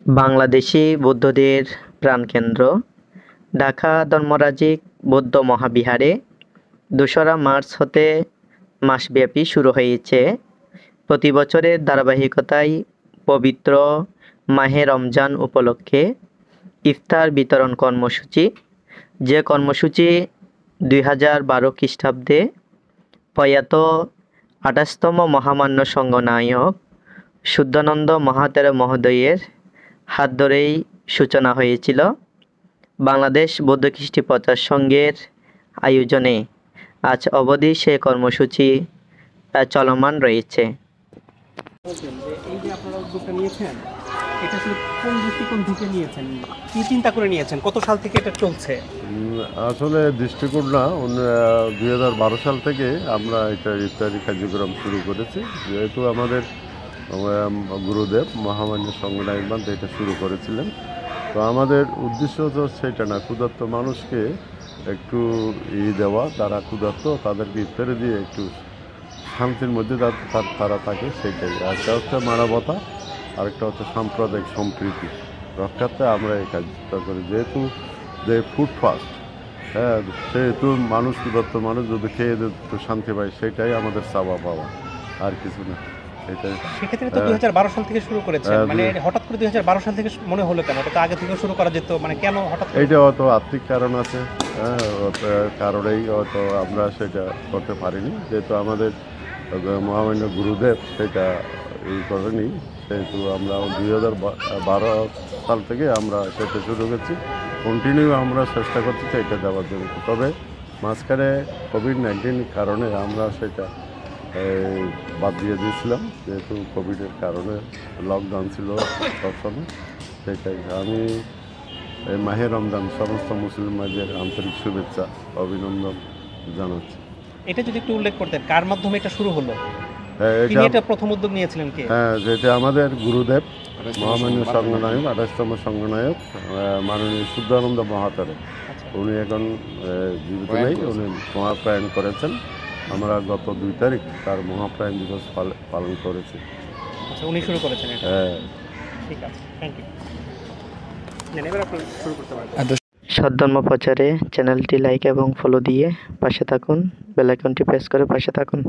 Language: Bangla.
বাংলাদেশি বৌদ্ধদের প্রাণকেন্দ্র ঢাকা ধর্মরাজিক বৌদ্ধ মহাবিহারে ২রা মার্চ হতে মাসব্যাপী শুরু হয়েছে প্রতি বছরের ধারাবাহিকতায় পবিত্র মাহে রমজান উপলক্ষে ইফতার বিতরণ কর্মসূচি, যে কর্মসূচি ২০১২ খ্রিস্টাব্দে প্রয়াত ২৮তম মহামান্য সংঘনায়ক শুদ্ধানন্দ মহাতের মহোদয়ের হাত ধরেই সূচনা হয়েছিল। বাংলাদেশ বৌদ্ধ কৃষ্টি প্রচার সংঘের আয়োজনে আজ অবধি সে কর্মসূচি চলমান রয়েছে। এই যে আপনারা উদ্যোগটা নিয়েছেন, এটা আসলে কোন দৃষ্টিকোণ থেকে নিয়েছেন, কি চিন্তা করে নিয়েছেন, কত সাল থেকে এটা চলছে? আসলে দৃষ্টিকোণ না, ২০১২ সাল থেকে আমরা এটা ইফতারি কার্যক্রম শুরু করেছি। যেহেতু আমাদের গুরুদেব মহামান্য সংঘনায়ক এটা শুরু করেছিলেন, তো আমাদের উদ্দেশ্য তো সেটা না, ক্ষুধার্ত মানুষকে একটু দেওয়া, তারা ক্ষুধার্ত তাদেরকে ইফতারি দিয়ে একটু শান্তির মধ্যে তারা থাকে, সেটাই। একটা হচ্ছে মানবতা, আরেকটা হচ্ছে সাম্প্রদায়িক সম্প্রীতি রক্ষার্থে আমরা এই কাজটা করি। যেহেতু যে ফুড ফাস্ট, হ্যাঁ, সেহেতু মানুষ ক্ষুধার্ত মানুষ যদি খেয়ে একটু শান্তি পায়, সেটাই আমাদের চাওয়া পাওয়া, আর কিছু না। সেক্ষেত্রে তো ২০১২ সাল থেকে শুরু করেছেন, মানে হঠাৎ করে ২০১২ সাল থেকে মনে হলো কেন? এটা তো আগে থেকে শুরু করা যেত, মানে কেন হঠাৎ? এইটা হয়তো আর্থিক কারণ আছে, কারণেই হয়তো আমরা সেটা করতে পারিনি। যেহেতু আমাদের মহামান্য গুরুদেব সেটা করেনি, সেহেতু আমরা ২০১২ সাল থেকে আমরা সেটা শুরু করছি। কন্টিনিউ আমরা চেষ্টা করছি এটা দেওয়ার জন্য। তবে মাঝখানে কোভিড-19 কারণে আমরা সেটা বাদ দিয়ে দিয়েছিলাম, যেহেতু কোভিডের কারণে লকডাউন ছিল সবসময়। সেটাই আমি এই মাহে রমজান সমস্ত মুসলিমদের আন্তরিক শুভেচ্ছা অভিনন্দন জানাচ্ছি। এটা যদি একটু উল্লেখ করতেন, কার মাধ্যমে এটা শুরু হলো? এটা প্রথম উদ্যোগ নিয়েছিলেন কে? হ্যাঁ, যেটা আমাদের গুরুদেব মহামান্য সংঘনায়ক ২৮তম সংঘনায়ক মাননীয় শুদ্ধানন্দ মহাতের। উনি এখন জীবিত নেই, উনি মহাপ্রায়ণ করেছেন। আমরা গত ২ তারিখ তার মহাপ্রায়ণ দিবস পালন করেছি। আচ্ছা, উনি শুরু করেছেন এটা? হ্যাঁ, ঠিক আছে, থ্যাংক ইউ। এবার আপনি শুরু করতে পারেন। সদ্ধর্ম প্রচারে চ্যানেলটি লাইক এবং ফলো দিয়ে পাশে থাকুন, বেল আইকনটি প্রেস করে পাশে থাকুন।